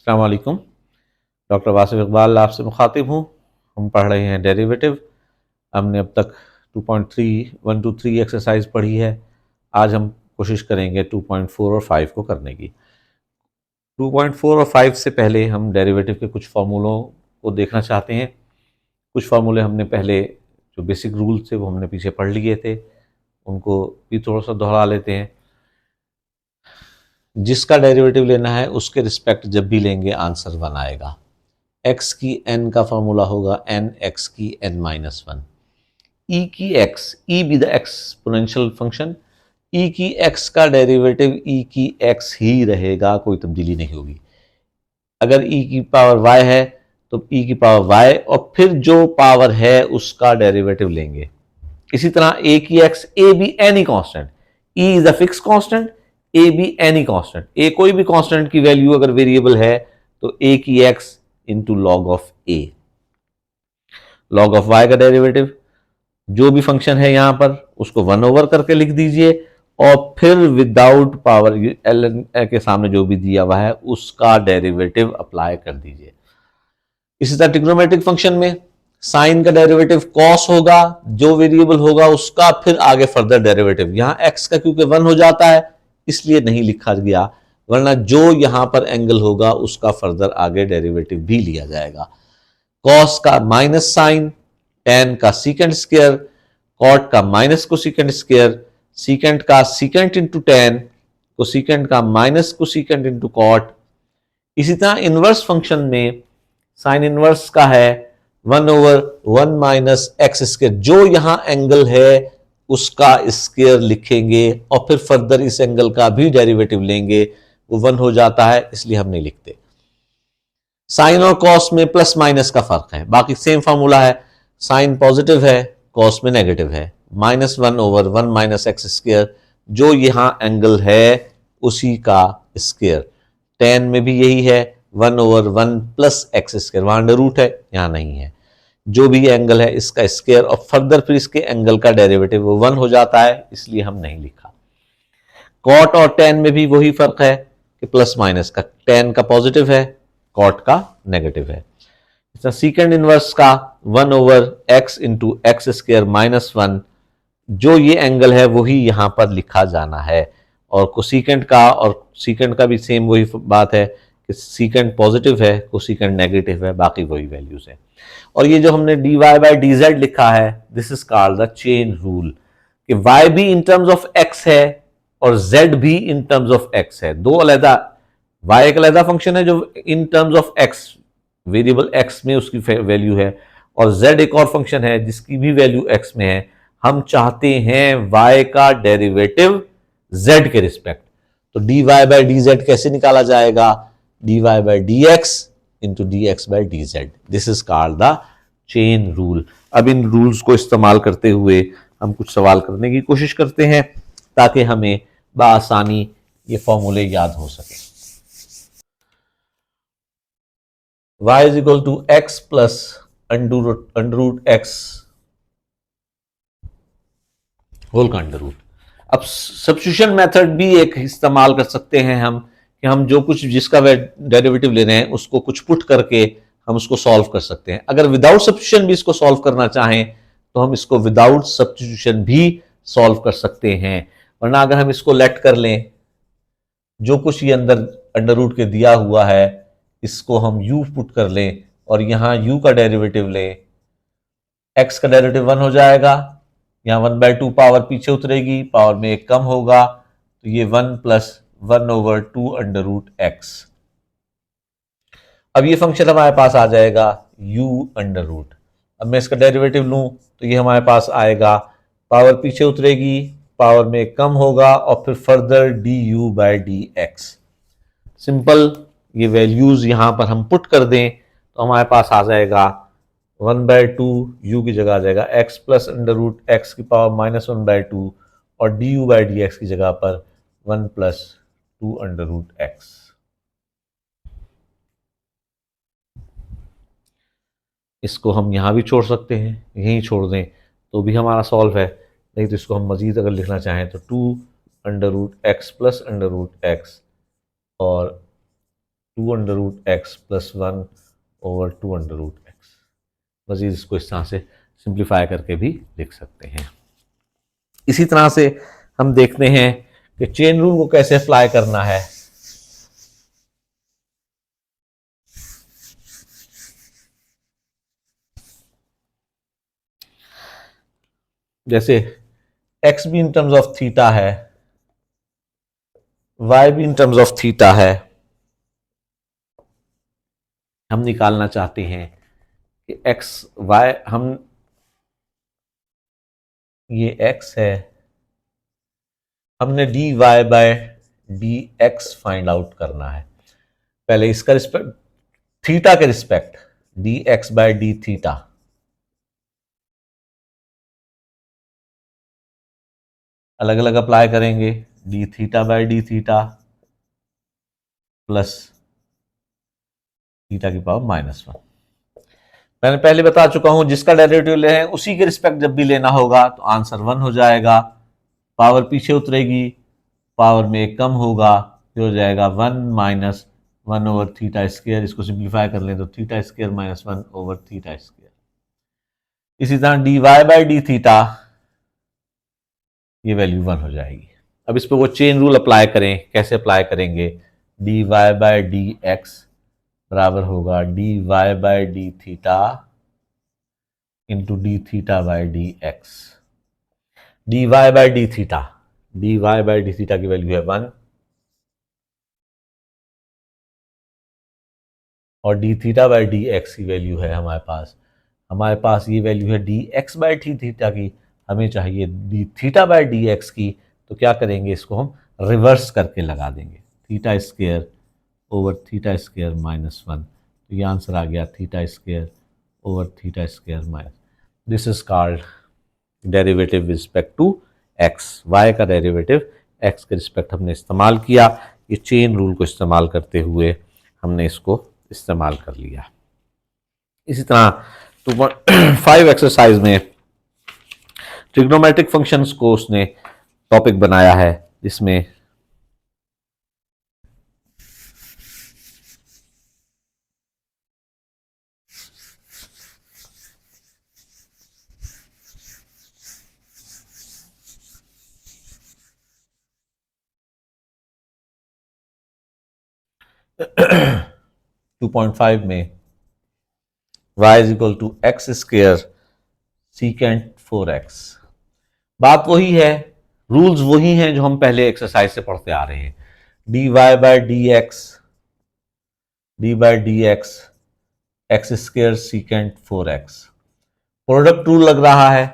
अस्सलाम वालेकुम। डॉक्टर वासिफ इकबाल आपसे मुखातिब हूँ। हम पढ़ रहे हैं डेरिवेटिव। हमने अब तक 2.3 1 to 3 एक्सरसाइज पढ़ी है। आज हम कोशिश करेंगे 2.4 और 5 को करने की। 2.4 और 5 से पहले हम डेरिवेटिव के कुछ फार्मूलों को देखना चाहते हैं। कुछ फार्मूले हमने पहले जो बेसिक रूल थे वो हमने पीछे पढ़ लिए थे, उनको भी थोड़ा सा दोहरा लेते हैं। जिसका डेरिवेटिव लेना है उसके रिस्पेक्ट जब भी लेंगे आंसर 1 आएगा। x की n का फॉर्मूला होगा n x की n-1। e की x, e be the exponential function, e की x का डेरिवेटिव e की x ही रहेगा, कोई तब्दीली नहीं होगी। अगर e की पावर y है तो e की पावर y और फिर जो पावर है उसका डेरिवेटिव लेंगे। इसी तरह a की x, a भी any constant, e is a fix constant, a भी एनी कांस्टेंट, a कोई भी कांस्टेंट की वैल्यू अगर वेरिएबल है तो a की x into log of a। Log of y का डेरिवेटिव जो भी फंक्शन है यहां पर उसको 1 ओवर करके लिख दीजिए और फिर विदाउट पावर ln के सामने जो भी दिया हुआ है उसका डेरिवेटिव अप्लाई कर दीजिए। इसी तरह ट्रिग्नोमेट्रिक फंक्शन में साइन का डेरिवेटिव कॉस होगा, जो वेरिएबल होगा उसका फिर आगे फर्दर डेरिवेटिव। यहां x का क्योंकि 1 हो जाता है इसलिए नहीं लिखा गया, वरना जो यहां पर एंगल होगा उसका फर्दर आगे डेरिवेटिव भी लिया जाएगा। कॉस का माइनस साइन, टेन का सीकेंड स्क्वायर, कॉट का माइनस को सीकेंड स्क्वायर, सीकेंड का सीकेंड इंटू टेन, को सीकेंड का माइनस को सीकेंड इंटू कॉट। इसी तरह इनवर्स फंक्शन में साइन इनवर्स का है 1 ओवर 1 माइनस एक्स स्क्वायर, जो यहां एंगल है उसका स्क्वायर लिखेंगे और फिर फर्दर इस एंगल का भी डेरिवेटिव लेंगे, वो 1 हो जाता है इसलिए हम नहीं लिखते। साइन और कॉस में प्लस माइनस का फर्क है, बाकी सेम फॉर्मूला है। साइन पॉजिटिव है, कॉस में नेगेटिव है। -1 ओवर 1 माइनस एक्स स्क्वायर, जो यहां एंगल है उसी का स्क्वायर। टेन में भी यही है, 1 ओवर 1 प्लस एक्स स्क्वायर, वहां अंडर रूट है यहां नहीं है। जो भी एंगल है इसका स्क्वायर और फर्दर फिर इसके एंगल का डेरिवेटिव वो 1 हो जाता है, इसलिए हम नहीं लिखा। कॉट और टेन में भी वही फर्क है कि प्लस माइनस का, टेन का पॉजिटिव है, कॉट का नेगेटिव है। सीकेंड इनवर्स का 1 over x into x square -1, जो ये एंगल है वही यहां पर लिखा जाना है। और कोसीकेंड का और सीकेंड का भी सेम वही बात है कि सीकेंड पॉजिटिव है, कोसीकेंड नेगेटिव है, बाकी वही वैल्यूज है। और ये जो हमने dy बाई डी जेड लिखा है, this is called the chain rule, कि y भी इन टर्म्स ऑफ x है और z भी इन टर्म्स ऑफ x है। दो अलग, y एक अलग फंक्शन है जो in terms of x, variable x में उसकी वैल्यू है, और z एक और फंक्शन है जिसकी भी वैल्यू x में है। हम चाहते हैं y का डेरिवेटिव z के रिस्पेक्ट, तो dy बाई डी जेड कैसे निकाला जाएगा? dy by d x into D x by D Z, this is called the chain rule. अब इन रूल्स को इस्तेमाल करते हुए हम कुछ सवाल करने की कोशिश करते हैं ताकि हमें बआसानी ये फॉर्मूले याद हो सके। y is equal to x plus under root x whole का अंडर रूट। अब सब्स्टिट्यूशन मेथड भी एक इस्तेमाल कर सकते हैं हम, कि हम जो कुछ जिसका डेरिवेटिव ले रहे हैं उसको कुछ पुट करके हम उसको सॉल्व कर सकते हैं। अगर विदाउट सब्स्टिट्यूशन भी इसको सॉल्व करना चाहें तो हम इसको विदाउट सब्स्टिट्यूशन भी सॉल्व कर सकते हैं, वरना अगर हम इसको लेट कर लें, जो कुछ ये अंडर रूट के दिया हुआ है इसको हम u पुट कर लें और यहां u का डेरिवेटिव लें, x का डेरिवेटिव 1 हो जाएगा, यहां 1/2 पावर पीछे उतरेगी, पावर में एक कम होगा, तो ये 1 plus 1 over 2 under root x. अब ये फंक्शन हमारे पास आ जाएगा u अंडर रूट। अब मैं इसका डेरिवेटिव लूं तो ये हमारे पास आएगा, पावर पीछे उतरेगी, पावर में एक कम होगा और फिर further D u by d x. Simple, ये वैल्यूज यहां पर हम पुट कर दें तो हमारे पास आ जाएगा 1/2, यू की जगह आ जाएगा x plus under root x की पावर -1/2 और d u by d x की जगह पर 1 प्लस 2 अंडर रूट एक्स। इसको हम यहां भी छोड़ सकते हैं, यहीं छोड़ दें तो भी हमारा सॉल्व है, नहीं तो इसको हम मजीद अगर लिखना चाहें तो 2 under root x plus under root x और 2√x प्लस 1/2√x। मजीद इसको इस तरह से सिंप्लीफाई करके भी लिख सकते हैं। इसी तरह से हम देखते हैं कि चेन रूल को कैसे अप्लाई करना है। जैसे x भी इन टर्म्स ऑफ थीटा है, y भी इन टर्म्स ऑफ थीटा है। हम निकालना चाहते हैं कि x y, हम ये x है, हमने dy by dx find out करना है। पहले इसका रिस्पेक्ट, थीटा के respect dx by d theta, अलग अलग अप्लाई करेंगे। D theta by d theta plus theta की पावर -1। मैंने पहले बता चुका हूं, जिसका डेरिवेटिव ले हैं उसी के रिस्पेक्ट जब भी लेना होगा तो आंसर 1 हो जाएगा। पावर पीछे उतरेगी, पावर में एक कम होगा, फिर हो जाएगा 1 माइनस 1/θ²। इसको सिंप्लीफाई कर लें तो θ² माइनस 1/θ²। इसी तरह dy बाय डी थीटा, ये वैल्यू 1 हो जाएगी। अब इस पर वो चेन रूल अप्लाई करें। कैसे अप्लाई करेंगे? dy बाय डी एक्स बराबर होगा dy by d theta into d theta by d x. dy by d theta, dy by d theta की वैल्यू है 1 और d theta by d x की value है हमारे पास ये वैल्यू है d x by d theta की, हमें चाहिए d theta by d x की। तो क्या करेंगे, इसको हम रिवर्स करके लगा देंगे, θ² माइनस 1। तो ये आंसर आ गया θ² minus. This is called derivative respect to x. Y का डेरिवेटिव एक्स के रिस्पेक्ट हमने इस्तेमाल किया। ये चेन रूल को इस्तेमाल करते हुए हमने इसको इस्तेमाल कर लिया। इसी तरह 2.5 एक्सरसाइज में ट्रिग्नोमेट्रिक फंक्शंस को उसने टॉपिक बनाया है, जिसमें टू 2.5 में y is equal to x² secant 4x। बात वही है, रूल्स वही हैं जो हम पहले एक्सरसाइज से पढ़ते आ रहे हैं। dy by d x x² secant 4x। Product rule लग रहा है,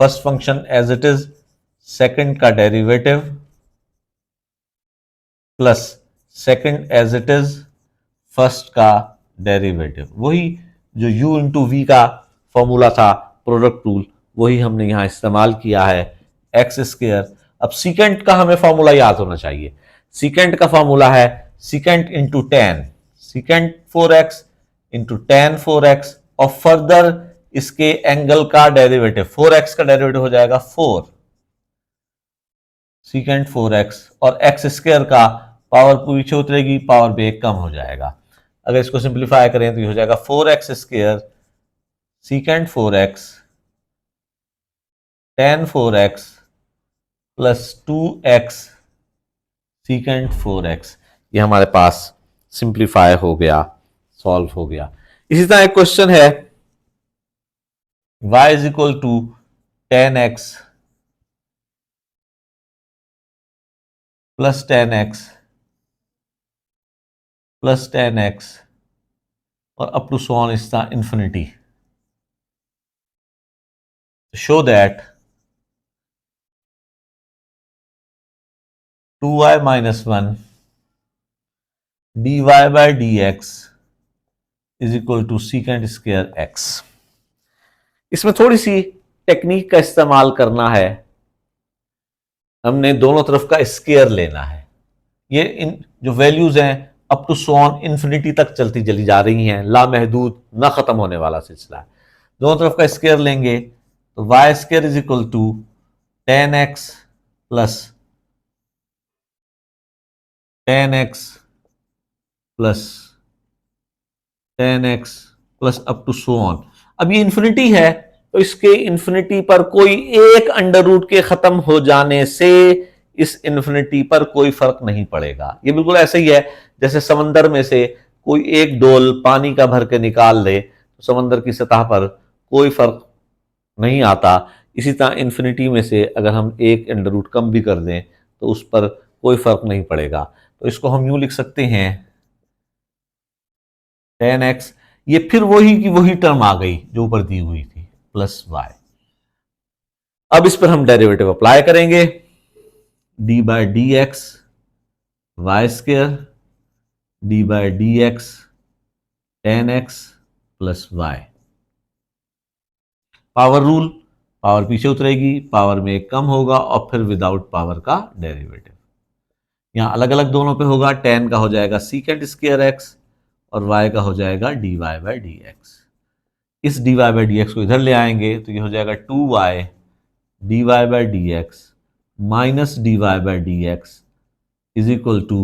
first function as it is, second का derivative plus second as it is, first का डेरिवेटिव। वही जो u इंटू वी का फॉर्मूला था, प्रोडक्ट रूल, वही हमने यहां इस्तेमाल किया है, x²। अब सीकेंट का हमें फॉर्मूला याद होना चाहिए। सीकेंट का फॉर्मूला है secant into ten, secant 4x into ten 4x, और फर्दर इसके एंगल का डेरिवेटिव, 4x का डेरिवेटिव हो जाएगा 4 सीकेंट 4x, और x² का पावर पीछे उतरेगी, पावर पे एक कम हो जाएगा। अगर इसको सिंप्लीफाई करें तो ये हो जाएगा 4x² secant 4x tan 4x plus 2x secant 4x। ये हमारे पास सिंप्लीफाई हो गया, सॉल्व हो गया। इसी तरह एक क्वेश्चन है, y is equal to tan x plus tan x और up to so on is the infinity. Show that 2y minus 1 dy by d x is equal to secant square x। इसमें थोड़ी सी technique का इस्तेमाल करना है। हमने दोनों तरफ का स्क्वायर लेना है। ये इन जो वैल्यूज हैं up to so on infinity तक चलती चली जा रही हैं, लामहदूद, ना खत्म होने वाला सिलसिला है। दोनों तरफ का स्क्वायर लेंगे तो y² is equal to tan x plus 10x plus up to so on. अब ये इन्फिनिटी है तो इसके इन्फिनिटी पर कोई एक अंडर रूट के खत्म हो जाने से इस इन्फिनिटी पर कोई फर्क नहीं पड़ेगा। ये बिल्कुल ऐसे ही है जैसे समंदर में से कोई एक डोल पानी का भर के निकाल ले तो समंदर की सतह पर कोई फर्क नहीं आता। इसी तरह इन्फिनिटी में से अगर हम एक अंडर रूट कम भी कर दें तो उस पर कोई फर्क नहीं पड़ेगा। तो इसको हम यूं लिख सकते हैं 10x, ये फिर वही की वही टर्म आ गई जो ऊपर दी हुई थी, प्लस वाई। अब इस पर हम डेरिवेटिव अप्लाई करेंगे, d by d x y square d by d x 10x plus y. Power rule, power पीछे उतरेगी, पावर में एक कम होगा और फिर विदाउट पावर का डेरिवेटिव। यहां अलग अलग दोनों पे होगा, 10 का हो जाएगा सीकेंड स्क्वायर एक्स और y का हो जाएगा d y by d x. इस d y by d x को इधर ले आएंगे तो ये हो जाएगा 2y d y by d x minus d y by d x is equal to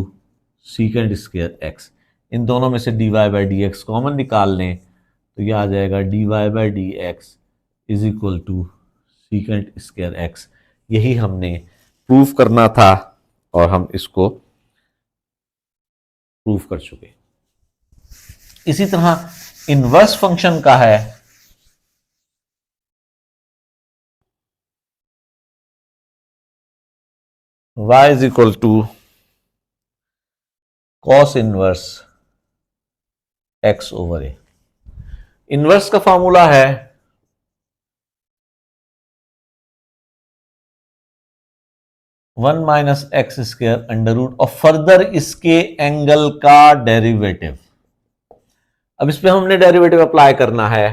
secant square x. इन दोनों में से d y by d x common निकाल लें तो यह आ जाएगा d y by d x is equal to secant square x. यही हमने प्रूव करना था और हम इसको प्रूव कर चुके। इसी तरह इनवर्स फंक्शन का है y is equal to cos inverse x over a. Inverse का फॉर्मूला है 1 minus x square under root और फर्दर इसके एंगल का डेरिवेटिव। अब इस पे हमने डेरिवेटिव अप्लाई करना है,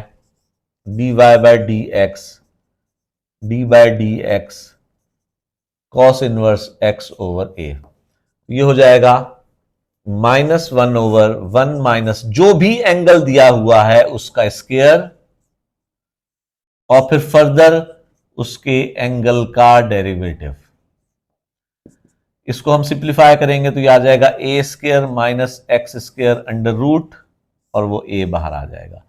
d y by d x cos inverse x over a. ये हो जाएगा -1 ओवर 1 माइनस जो भी एंगल दिया हुआ है उसका स्क्वायर और फिर फर्दर उसके एंगल का डेरिवेटिव। इसको हम सिंप्लीफाई करेंगे तो ये आ जाएगा a square minus x square under root और वो a बाहर आ जाएगा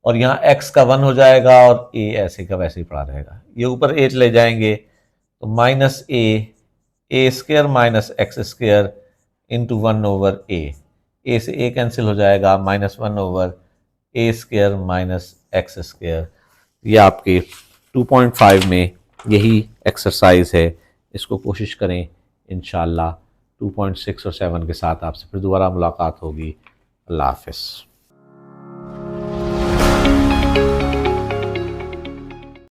और यहां x का 1 हो जाएगा और a ऐसे का वैसे ही पड़ा रहेगा। ये ऊपर a ले जाएंगे तो minus A square minus x square into 1 over a से a कैंसिल हो जाएगा, -1 over a square minus x square. ये आपके 2.5 में यही एक्सरसाइज है, इसको कोशिश करें। इंशाल्लाह 2.6 और 7 के साथ आपसे फिर दोबारा मुलाकात होगी। अल्लाह हाफ़िज़।